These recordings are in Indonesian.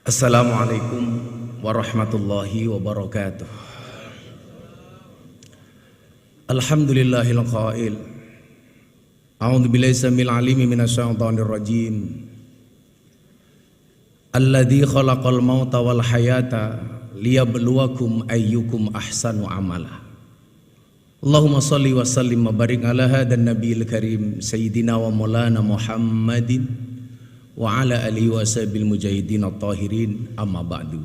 Assalamualaikum warahmatullahi wabarakatuh. Alhamdulillahil qail. A'udzu billahi samil alimi minasyaitonir rajim. Alladzi khalaqal mauta wal hayata liyabluwakum ayyukum ahsanu amala. Allahumma shalli wa sallim wa barik ala hadan nabiyil karim sayyidina wa maulana Muhammadin wa ala alihi wa sahbihi mujahidin at-tahirin, amma ba'du.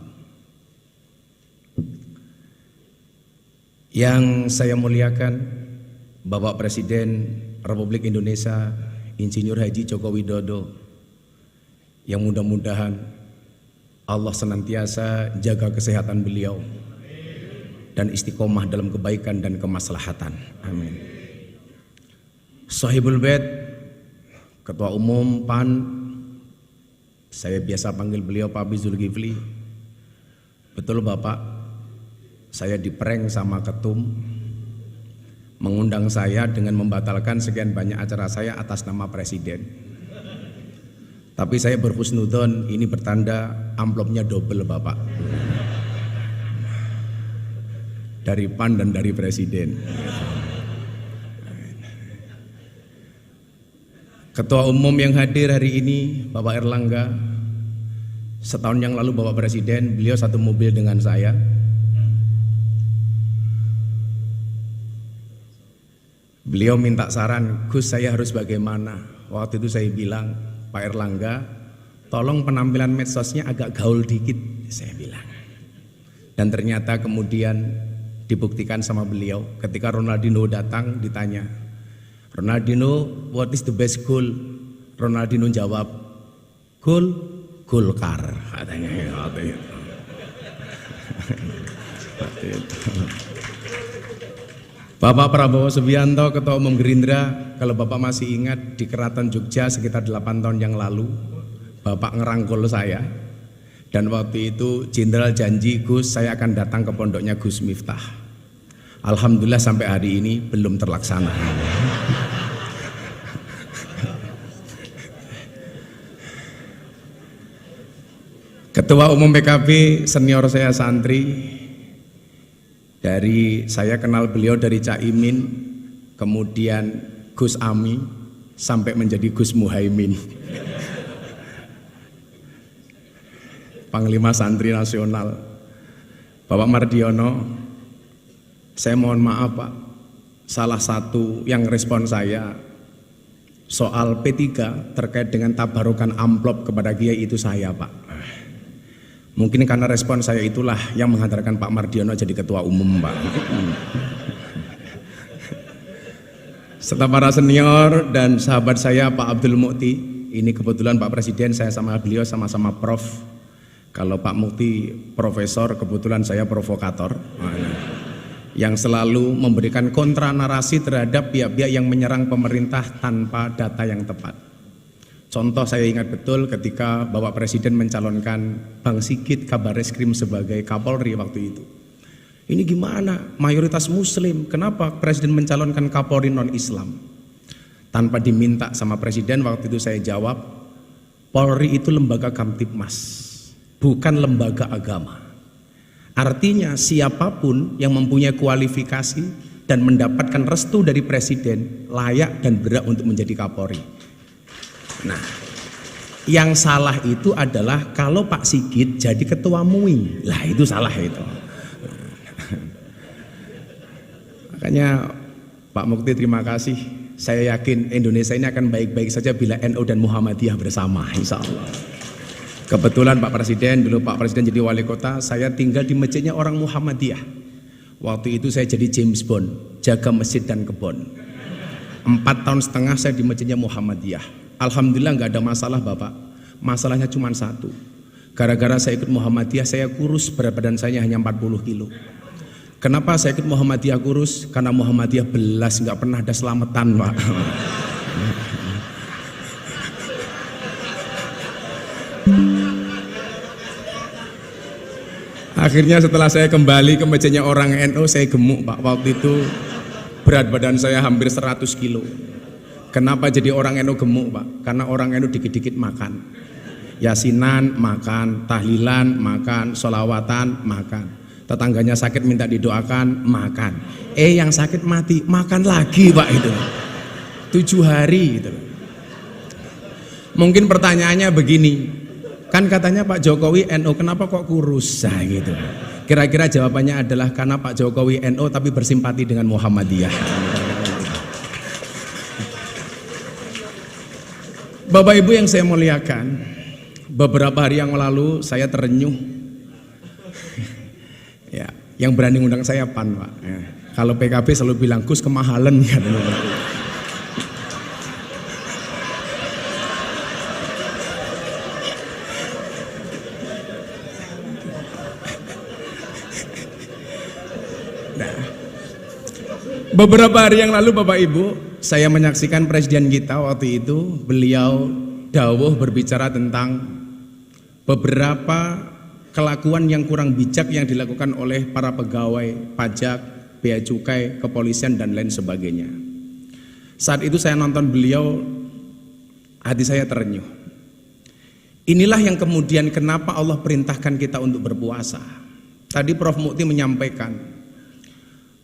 Yang saya muliakan Bapak Presiden Republik Indonesia Insinyur Haji Joko Widodo, yang mudah-mudahan Allah senantiasa jaga kesehatan beliau dan istiqomah dalam kebaikan dan kemaslahatan. Amin. Sahibul Bait, Ketua Umum PAN, saya biasa panggil beliau Pak Zulkifli. Betul Bapak, saya diprank sama ketum, mengundang saya dengan membatalkan sekian banyak acara saya atas nama Presiden. Tapi saya berhusnudzon, ini bertanda amplopnya double Bapak, dari PAN dan dari Presiden. Ketua Umum yang hadir hari ini Bapak Erlangga. Setahun yang lalu Bapak Presiden, beliau satu mobil dengan saya. Beliau minta saran, Gus saya harus bagaimana. Waktu itu saya bilang, Pak Erlangga, tolong penampilan medsosnya agak gaul dikit, saya bilang. Dan ternyata kemudian dibuktikan sama beliau. Ketika Ronaldinho datang ditanya, Ronaldinho, what is the best goal? Ronaldinho jawab, goal Golkar, katanya. Bapak Prabowo Subianto, Ketua Umum Gerindra, kalau Bapak masih ingat di Keraton Jogja sekitar 8 tahun yang lalu, Bapak ngerangkul saya, dan waktu itu Jenderal janji, Gus saya akan datang ke pondoknya Gus Miftah. Alhamdulillah sampai hari ini belum terlaksana. Ketua Umum PKB senior saya santri, dari saya kenal beliau dari Caimin, kemudian Gus Ami, sampai menjadi Gus Muhaimin, Panglima Santri Nasional, Bapak Mardiono. Saya mohon maaf Pak, salah satu yang respon saya soal P3 terkait dengan tabarukan amplop kepada Kiai itu saya Pak. Mungkin karena respon saya itulah yang menghantarkan Pak Mardiono jadi Ketua Umum Pak. Serta para senior dan sahabat saya Pak Abdul Mukti, ini kebetulan Pak Presiden saya sama beliau sama-sama prof. Kalau Pak Mukti profesor, kebetulan saya provokator, yang selalu memberikan kontra narasi terhadap pihak-pihak yang menyerang pemerintah tanpa data yang tepat. Contoh saya ingat betul ketika Bapak Presiden mencalonkan Bang Sigit Kabareskrim sebagai Kapolri waktu itu. Ini gimana? Mayoritas Muslim, kenapa Presiden mencalonkan Kapolri non-Islam? Tanpa diminta sama Presiden, waktu itu saya jawab, Polri itu lembaga Kamtibmas, bukan lembaga agama. Artinya siapapun yang mempunyai kualifikasi dan mendapatkan restu dari Presiden layak dan berhak untuk menjadi Kapolri. Nah, yang salah itu adalah kalau Pak Sigit jadi ketua MUI, lah itu salah itu. Makanya Pak Mukti terima kasih. Saya yakin Indonesia ini akan baik-baik saja bila NU dan Muhammadiyah bersama, insya Allah. Kebetulan Pak Presiden, dulu Pak Presiden jadi wali kota, saya tinggal di masjidnya orang Muhammadiyah. Waktu itu saya jadi James Bond, jaga masjid dan kebon. 4,5 tahun saya di masjidnya Muhammadiyah. Alhamdulillah nggak ada masalah Bapak. Masalahnya cuma satu. Gara-gara saya ikut Muhammadiyah, saya kurus, berat badan saya hanya 40 kilo. Kenapa saya ikut Muhammadiyah kurus? Karena Muhammadiyah belas, nggak pernah ada selamatan Pak. Akhirnya setelah saya kembali ke masjidnya orang NU, saya gemuk Pak. Waktu itu berat badan saya hampir 100 kilo. Kenapa jadi orang NU gemuk Pak? Karena orang NU dikit-dikit makan. Yasinan makan, tahlilan makan, sholawatan makan. Tetangganya sakit minta didoakan makan. Yang sakit mati makan lagi Pak itu. 7 hari gitu. Mungkin pertanyaannya begini, kan katanya Pak Jokowi NU, kenapa kok kurus? Nah, gitu. Kira-kira jawabannya adalah karena Pak Jokowi NU tapi bersimpati dengan Muhammadiyah. Bapak Ibu yang saya muliakan, beberapa hari yang lalu saya terenyuh. Ya, yang berani ngundang saya PAN Pak. Ya. Kalau PKB selalu bilang Gus kemahalan kan. Beberapa hari yang lalu Bapak Ibu, saya menyaksikan presiden kita waktu itu, beliau dawuh berbicara tentang beberapa kelakuan yang kurang bijak yang dilakukan oleh para pegawai pajak, bea cukai, kepolisian dan lain sebagainya. Saat itu saya nonton beliau, hati saya terenyuh. Inilah yang kemudian kenapa Allah perintahkan kita untuk berpuasa. Tadi Prof Mukti menyampaikan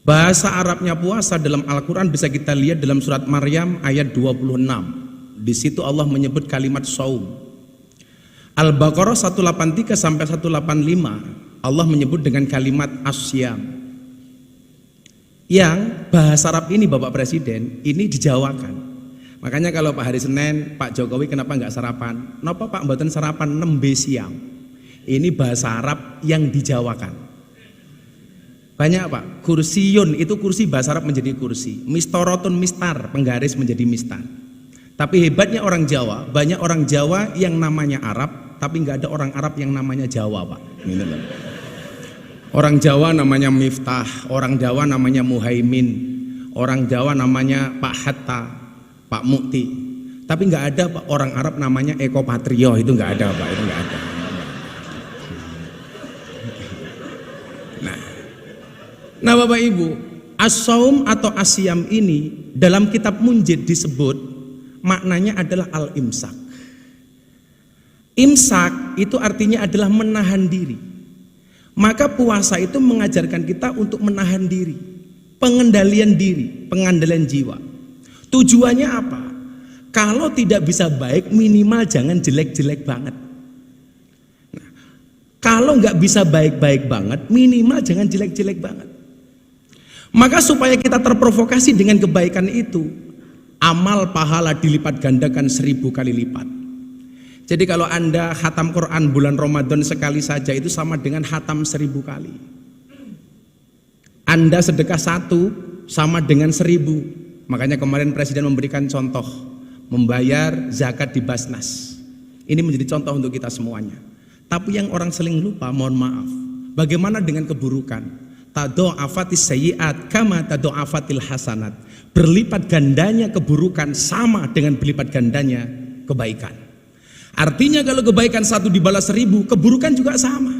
bahasa Arabnya puasa dalam Al-Quran bisa kita lihat dalam surat Maryam ayat 26. Di situ Allah menyebut kalimat saum. Al-Baqarah 183 sampai 185 Allah menyebut dengan kalimat asyam. Yang bahasa Arab ini Bapak Presiden ini dijawakan. Makanya kalau Pak hari Senin Pak Jokowi kenapa nggak sarapan? Kenapa Pak mboten sarapan nembe siang? Ini bahasa Arab yang dijawakan. Banyak Pak, kursiyun itu kursi bahasa Arab menjadi kursi, mistorotun mistar, penggaris menjadi mistar. Tapi hebatnya orang Jawa, banyak orang Jawa yang namanya Arab, tapi nggak ada orang Arab yang namanya Jawa Pak. Gitu loh. Orang Jawa namanya Miftah, orang Jawa namanya Muhaimin, orang Jawa namanya Pak Hatta, Pak Mukti. Tapi nggak ada Pak orang Arab namanya Eko Patrio, itu nggak ada Pak, itu nggak ada. Nah Bapak Ibu, as-saum atau asyam ini dalam kitab Munjid disebut maknanya adalah al-imsak. Imsak itu artinya adalah menahan diri. Maka puasa itu mengajarkan kita untuk menahan diri, pengendalian diri, pengendalian jiwa. Tujuannya apa? Kalau tidak bisa baik minimal jangan jelek-jelek banget. Nah, kalau nggak bisa baik-baik banget minimal jangan jelek-jelek banget. Maka supaya kita terprovokasi dengan kebaikan itu, amal pahala dilipat gandakan 1000 kali lipat. Jadi kalau Anda khatam Quran bulan Ramadan sekali saja itu sama dengan khatam 1000 kali. Anda sedekah 1 sama dengan 1000. Makanya kemarin Presiden memberikan contoh membayar zakat di Basnas. Ini menjadi contoh untuk kita semuanya. Tapi yang orang sering lupa, mohon maaf, bagaimana dengan keburukan? Tado'afatis sayyi'at kama tado'afatil hasanat. Berlipat gandanya keburukan sama dengan berlipat gandanya kebaikan. Artinya kalau kebaikan 1 dibalas 1000, keburukan juga sama.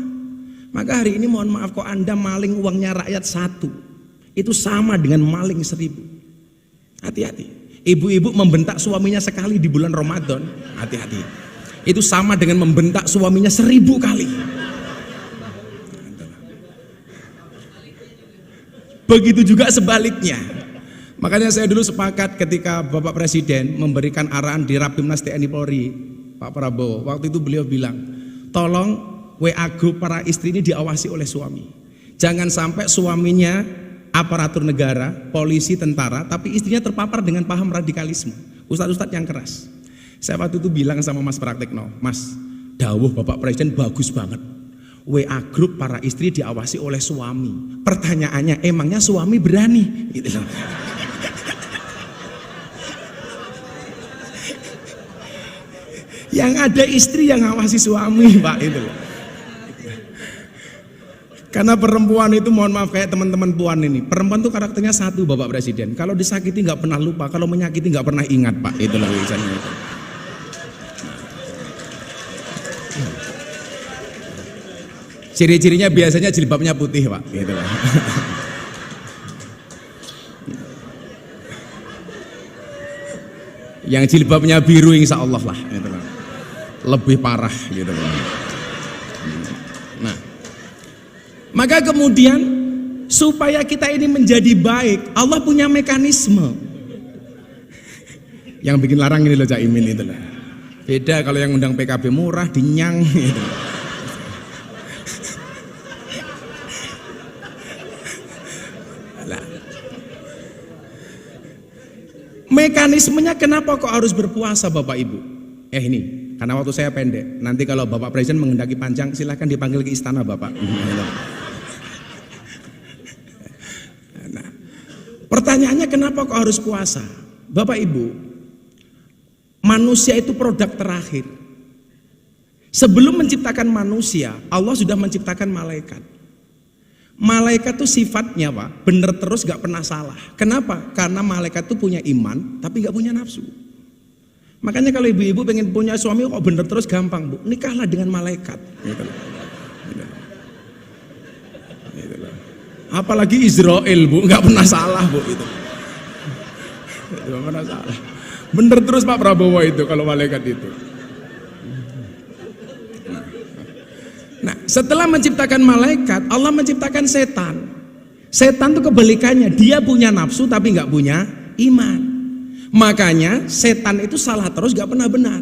Maka hari ini mohon maaf kok Anda maling uangnya rakyat 1, itu sama dengan maling 1000. Hati-hati. Ibu-ibu membentak suaminya sekali di bulan Ramadan, hati-hati. Itu sama dengan membentak suaminya 1000 kali. Begitu juga sebaliknya. Makanya saya dulu sepakat ketika Bapak Presiden memberikan arahan di Rapimnas TNI Polri, Pak Prabowo, waktu itu beliau bilang, tolong WA grup para istri ini diawasi oleh suami. Jangan sampai suaminya aparatur negara, polisi, tentara, tapi istrinya terpapar dengan paham radikalisme, ustadz-ustadz yang keras. Saya waktu itu bilang sama Mas Praktekno, Mas, dawuh Bapak Presiden bagus banget. WA grup para istri diawasi oleh suami. Pertanyaannya, emangnya suami berani? Gitu loh. Yang ada istri yang ngawasi suami, Pak, itu loh. Karena perempuan itu, mohon maaf kayak teman-teman puan ini, perempuan itu karakternya satu Bapak Presiden. Kalau disakiti nggak pernah lupa, kalau menyakiti nggak pernah ingat, Pak. Itulah misalnya itu. Ciri-cirinya biasanya jilbabnya putih Pak, gitu lah. Yang jilbabnya biru insya Allah lah, gitu lah. lebih parah gitu. Nah, maka kemudian supaya kita ini menjadi baik, Allah punya mekanisme. Yang bikin larang ini loh Cak Imin itu loh. Beda kalau yang undang PKB murah dinyang gitu. Mekanismenya kenapa kok harus berpuasa Bapak Ibu? Ini, karena waktu saya pendek. Nanti kalau Bapak Presiden menghendaki panjang, silahkan dipanggil ke istana Bapak. Nah, pertanyaannya kenapa kok harus puasa? Bapak Ibu, manusia itu produk terakhir. Sebelum menciptakan manusia, Allah sudah menciptakan malaikat. Malaikat itu sifatnya Pak, bener terus gak pernah salah. Kenapa? Karena malaikat itu punya iman, tapi gak punya nafsu. Makanya kalau ibu-ibu pengen punya suami kok bener terus gampang Bu, nikahlah dengan malaikat. Gitu. Apalagi Israel Bu, gak pernah salah Bu itu. Gak pernah salah. Bener terus Pak Prabowo itu kalau malaikat itu. Nah, setelah menciptakan malaikat, Allah menciptakan setan. Setan itu kebalikannya, dia punya nafsu tapi nggak punya iman. Makanya setan itu salah terus, nggak pernah benar.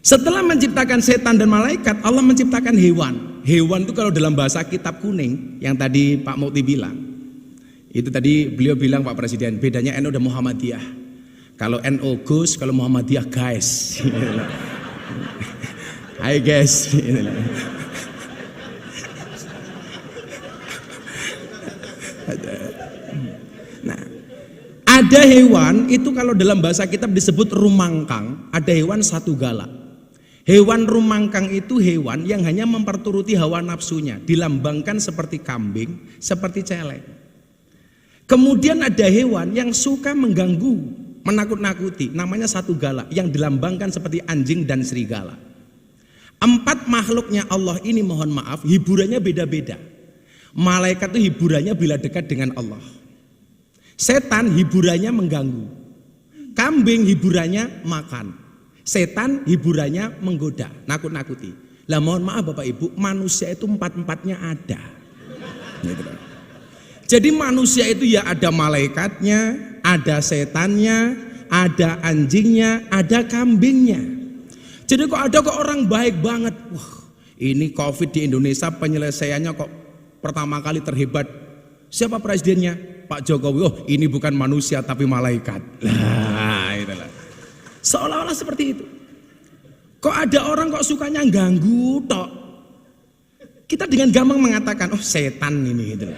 Setelah menciptakan setan dan malaikat, Allah menciptakan hewan. Hewan itu kalau dalam bahasa kitab kuning, yang tadi Pak Mukti bilang, itu tadi beliau bilang Pak Presiden, bedanya NU dan Muhammadiyah. Kalau NU Gus, kalau Muhammadiyah guys. Hai guys. Nah, ada hewan itu kalau dalam bahasa kitab disebut rumangkang, ada hewan satu gala. Hewan rumangkang itu hewan yang hanya memperturuti hawa nafsunya, dilambangkan seperti kambing, seperti celeng. Kemudian ada hewan yang suka mengganggu, menakut-nakuti, namanya satu gala, yang dilambangkan seperti anjing dan serigala. Empat makhluknya Allah ini mohon maaf hiburannya beda-beda. Malaikat itu hiburannya bila dekat dengan Allah. Setan hiburannya mengganggu. Kambing hiburannya makan. Setan hiburannya menggoda, nakut-nakuti. Lah mohon maaf Bapak Ibu, manusia itu empat-empatnya ada. Jadi manusia itu ya ada malaikatnya, ada setannya, ada anjingnya, ada kambingnya. Jadi kok ada kok orang baik banget. Wah, ini COVID di Indonesia penyelesaiannya kok pertama kali terhebat. Siapa presidennya? Pak Jokowi. Oh, ini bukan manusia tapi malaikat. Lah, itulah. Seolah-olah seperti itu. Kok ada orang kok sukanya ganggu tok. Kita dengan gampang mengatakan, oh setan ini gitu.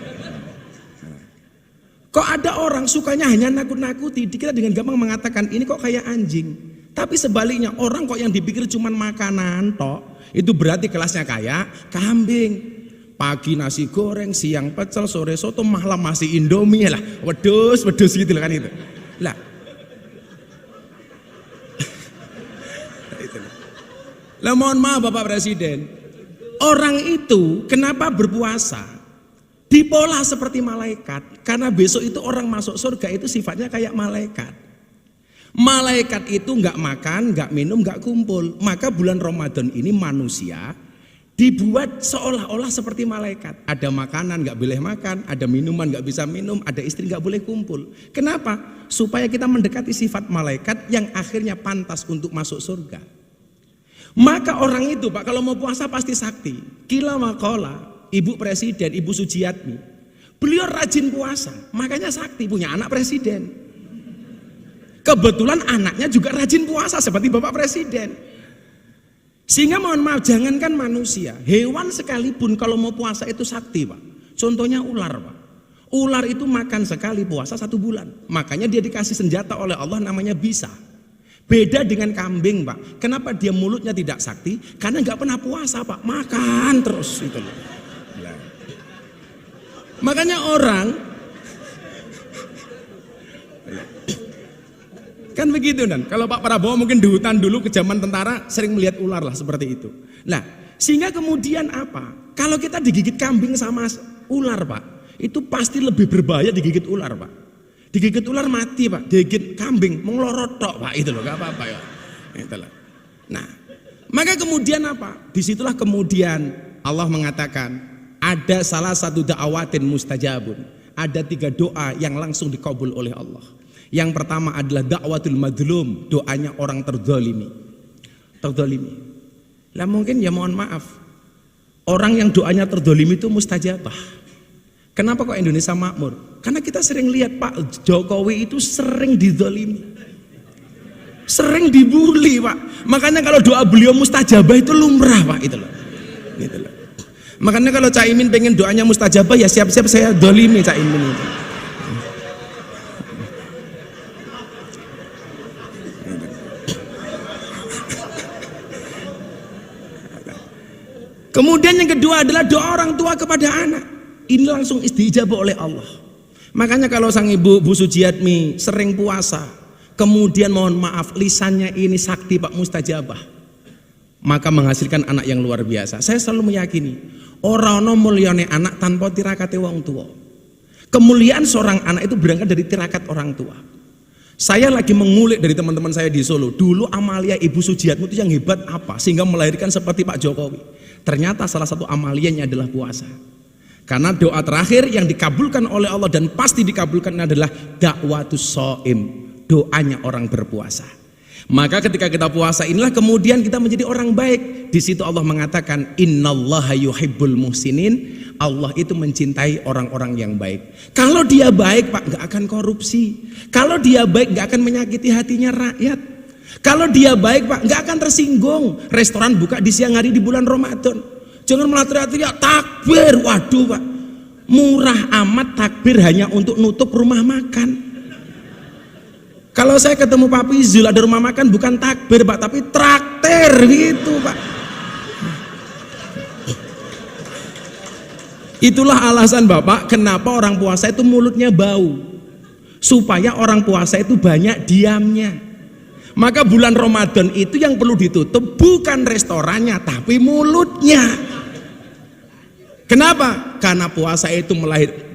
Kok ada orang sukanya hanya nakut-nakuti. Kita dengan gampang mengatakan ini kok kayak anjing. Tapi sebaliknya orang kok yang dipikir cuma makanan tok, itu berarti kelasnya kayak kambing. Pagi nasi goreng, siang pecel, sore soto, malam masih Indomie lah. Wedus gitu kan itu. Lah. Lah mohon maaf Bapak Presiden. Orang itu kenapa berpuasa? Dipola seperti malaikat. Karena besok itu orang masuk surga itu sifatnya kayak malaikat. Malaikat itu nggak makan, nggak minum, nggak kumpul. Maka bulan Ramadan ini manusia dibuat seolah-olah seperti malaikat. Ada makanan nggak boleh makan, ada minuman nggak bisa minum, ada istri nggak boleh kumpul. Kenapa? Supaya kita mendekati sifat malaikat yang akhirnya pantas untuk masuk surga. Maka orang itu Pak kalau mau puasa pasti sakti. Kila makola, Ibu Presiden, Ibu Sujiatmi, beliau rajin puasa, makanya sakti punya anak presiden. Kebetulan anaknya juga rajin puasa seperti Bapak Presiden. Sehingga mohon maaf, jangankan manusia, hewan sekalipun kalau mau puasa itu sakti Pak. Contohnya ular Pak. Ular itu makan sekali puasa 1 bulan. Makanya dia dikasih senjata oleh Allah namanya bisa. Beda dengan kambing Pak. Kenapa dia mulutnya tidak sakti? Karena nggak pernah puasa Pak. Makan terus itu loh. Makanya orang kan begitu dan kalau Pak Prabowo mungkin di hutan dulu ke zaman tentara sering melihat ular lah seperti itu. Nah, sehingga kemudian apa? Kalau kita digigit kambing sama ular Pak, itu pasti lebih berbahaya digigit ular Pak. Digigit ular mati Pak, digigit kambing menglorot tok Pak, itu loh, gak apa-apa ya. Itulah. Nah, maka kemudian apa? Disitulah kemudian Allah mengatakan ada salah satu da'awatin mustajabun. Ada 3 doa yang langsung dikabul oleh Allah. Yang pertama adalah da'watul madlum, doanya orang terzalimi. Terzalimi. Lah mungkin ya mohon maaf, orang yang doanya terzalimi itu mustajabah. Kenapa kok Indonesia makmur? Karena kita sering lihat Pak Jokowi itu sering dizalimi, sering dibully Pak. Makanya kalau doa beliau mustajabah itu lumrah Pak, itu loh. Gitu loh. Makanya kalau Cak Imin pengen doanya mustajabah ya siap-siap saya dolimi Cak Imin itu. Kemudian yang kedua adalah doa orang tua kepada anak. Ini langsung istijabah oleh Allah. Makanya kalau sang ibu Bu Sujiatmi sering puasa, kemudian mohon maaf lisannya ini sakti Pak mustajabah, maka menghasilkan anak yang luar biasa. Saya selalu meyakini ora ono mulyane anak tanpa tirakate wong tua. Kemuliaan seorang anak itu berangkat dari tirakat orang tua. Saya lagi mengulik dari teman-teman saya di Solo. Dulu amalia Ibu Sujiatmi itu yang hebat apa sehingga melahirkan seperti Pak Jokowi. Ternyata salah satu amalianya adalah puasa. Karena doa terakhir yang dikabulkan oleh Allah dan pasti dikabulkan adalah da'watus shaim, doanya orang berpuasa. Maka ketika kita puasa inilah kemudian kita menjadi orang baik. Di situ Allah mengatakan innallaha yuhibbul muhsinin. Allah itu mencintai orang-orang yang baik. Kalau dia baik Pak nggak akan korupsi. Kalau dia baik nggak akan menyakiti hatinya rakyat. Kalau dia baik Pak nggak akan tersinggung. Restoran buka di siang hari di bulan Ramadan. Jangan malah teriak-teriak takbir. Waduh Pak, murah amat takbir hanya untuk nutup rumah makan. Kalau saya ketemu Pak Pizul ada rumah makan bukan takbir Pak, tapi traktir gitu Pak. Itulah alasan Bapak kenapa orang puasa itu mulutnya bau. Supaya orang puasa itu banyak diamnya. Maka bulan Ramadan itu yang perlu ditutup bukan restorannya tapi mulutnya. Kenapa? Karena puasa itu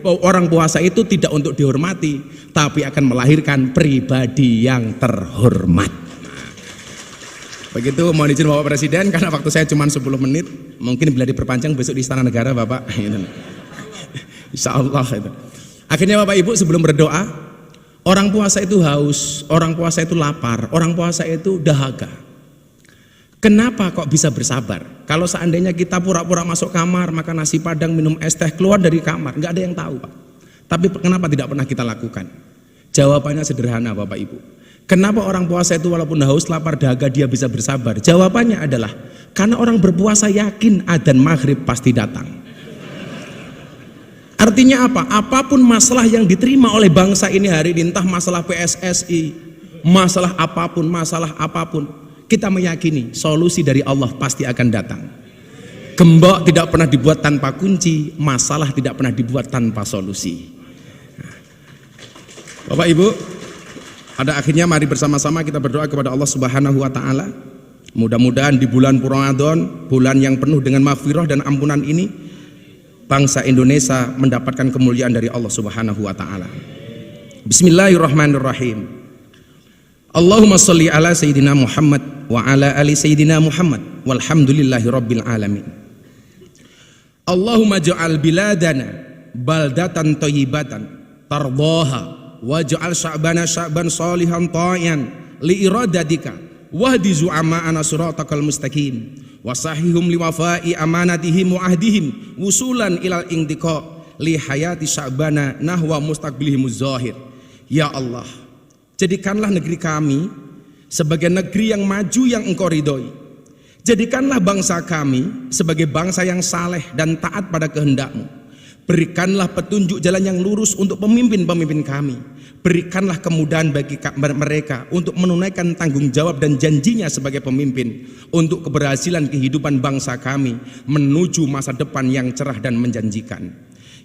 orang puasa itu tidak untuk dihormati, tapi akan melahirkan pribadi yang terhormat. Begitu mohon izin Bapak Presiden, karena waktu saya cuma 10 menit, mungkin bila diperpanjang besok di Istana Negara Bapak. Insya Allah itu. Akhirnya Bapak Ibu sebelum berdoa, orang puasa itu haus, orang puasa itu lapar, orang puasa itu dahaga. Kenapa kok bisa bersabar? Kalau seandainya kita pura-pura masuk kamar, makan nasi padang, minum es teh, keluar dari kamar, nggak ada yang tahu Pak. Tapi kenapa tidak pernah kita lakukan? Jawabannya sederhana Bapak Ibu. Kenapa orang puasa itu walaupun haus, lapar, dahaga dia bisa bersabar? Jawabannya adalah karena orang berpuasa yakin adzan maghrib pasti datang. Artinya apa? Apapun masalah yang diterima oleh bangsa ini hari ini, entah masalah PSSI, masalah apapun, kita meyakini solusi dari Allah pasti akan datang. Gembok tidak pernah dibuat tanpa kunci, masalah tidak pernah dibuat tanpa solusi. Bapak Ibu, pada akhirnya mari bersama-sama kita berdoa kepada Allah Subhanahu wa taala. Mudah-mudahan di bulan Ramadan, bulan yang penuh dengan maghfirah dan ampunan ini, bangsa Indonesia mendapatkan kemuliaan dari Allah Subhanahu wa taala. Bismillahirrahmanirrahim. Allahumma sholli ala sayyidina Muhammad wa ala ali sayyidina Muhammad walhamdulillahi rabbil alamin. Allahumma ja'al biladana baldatan thayyibatan tardaha waj'al sya'bana sya'ban shalihan ta'ian li iradatika wahdi zu'ama'ana siratakal mustaqim wasahihum liwafai amanatihim wa ahdihim wusulan ilal intiqa li hayati sya'bana nahwa mustaqbilihimuz zahir. Ya Allah, jadikanlah negeri kami sebagai negeri yang maju yang Engkau ridhoi. Jadikanlah bangsa kami sebagai bangsa yang saleh dan taat pada kehendak-Mu. Berikanlah petunjuk jalan yang lurus untuk pemimpin-pemimpin kami. Berikanlah kemudahan bagi mereka untuk menunaikan tanggung jawab dan janjinya sebagai pemimpin untuk keberhasilan kehidupan bangsa kami menuju masa depan yang cerah dan menjanjikan.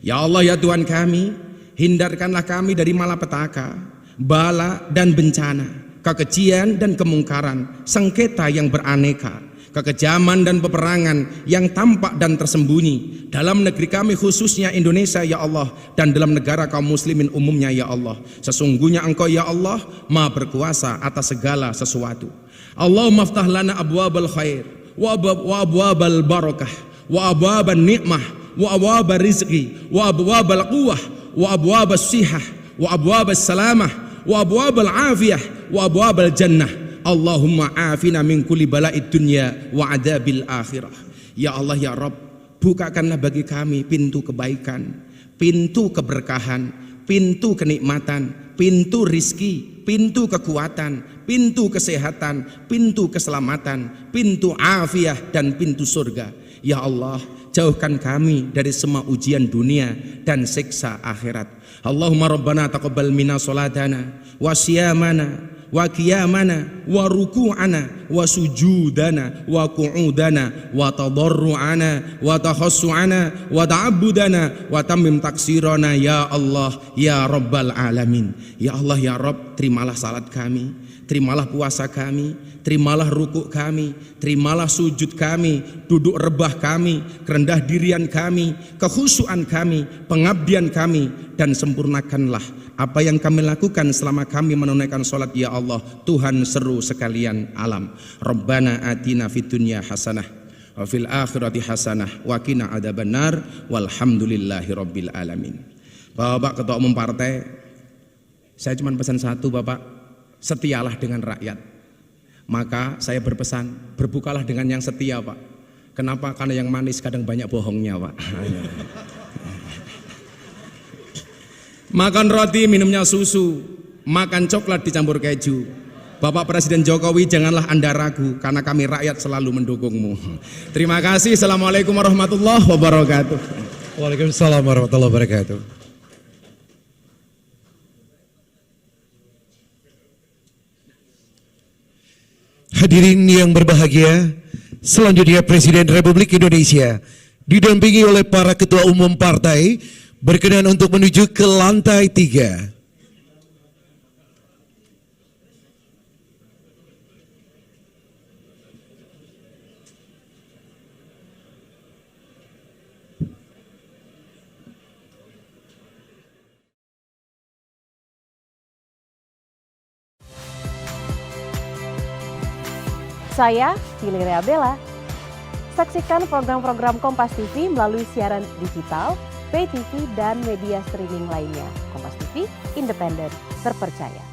Ya Allah, ya Tuhan kami, hindarkanlah kami dari malapetaka, bala dan bencana, kekejian dan kemungkaran, sengketa yang beraneka, kekejaman dan peperangan yang tampak dan tersembunyi dalam negeri kami khususnya Indonesia ya Allah, dan dalam negara kaum muslimin umumnya ya Allah. Sesungguhnya Engkau ya Allah Maha berkuasa atas segala sesuatu. Allahumma aftah lana abwabal khair wa abwabal barakah wa abwabal ni'mah wa abwabal rizqi wa abwabal quwwah wa abwabal sihah wa abwabal salamah wa abwabal afiyah wa abwabal jannah. Allahumma afina min kulli bala'id dunya wa adabil akhirah. Ya Allah ya Rabb, bukakanlah bagi kami pintu kebaikan, pintu keberkahan, pintu kenikmatan, pintu rizki, pintu kekuatan, pintu kesehatan, pintu keselamatan, pintu afiah dan pintu surga. Ya Allah, jauhkan kami dari semua ujian dunia dan siksa akhirat. Allahumma rabbana taqabbal minna salatana wa siyamana wa qiyamana wa ruku'ana wa sujudana wa qu'udana wa tadarru'ana wa takhassu'ana wa ta'abbudana wa tammim taksirana ya Allah ya Rabbal alamin. Ya Allah ya Rabb, terimalah salat kami, terimalah puasa kami, terimalah rukuk kami, terimalah sujud kami, duduk rebah kami, kerendah dirian kami, kekhusyuan kami, pengabdian kami, dan sempurnakanlah apa yang kami lakukan selama kami menunaikan sholat ya Allah, Tuhan seru sekalian alam. Rabbana atina fid dunya hasanah wa fil akhirati hasanah wa qina adzabannar walhamdulillahi rabbil alamin. Bapak Ketua Umum Partai, saya cuma pesan satu Bapak, setialah dengan rakyat. Maka saya berpesan, berbukalah dengan yang setia Pak. Kenapa? Karena yang manis kadang banyak bohongnya Pak. Makan roti, minumnya susu, makan coklat dicampur keju. Bapak Presiden Jokowi, janganlah Anda ragu, karena kami rakyat selalu mendukungmu. Terima kasih. Assalamualaikum warahmatullahi wabarakatuh. Waalaikumsalam warahmatullahi wabarakatuh. Hadirin yang berbahagia, selanjutnya Presiden Republik Indonesia didampingi oleh para ketua umum partai berkenan untuk menuju ke lantai 3. Saya Valeria Bella. Saksikan program-program Kompas TV melalui siaran digital, pay TV, dan media streaming lainnya. Kompas TV, independen, terpercaya.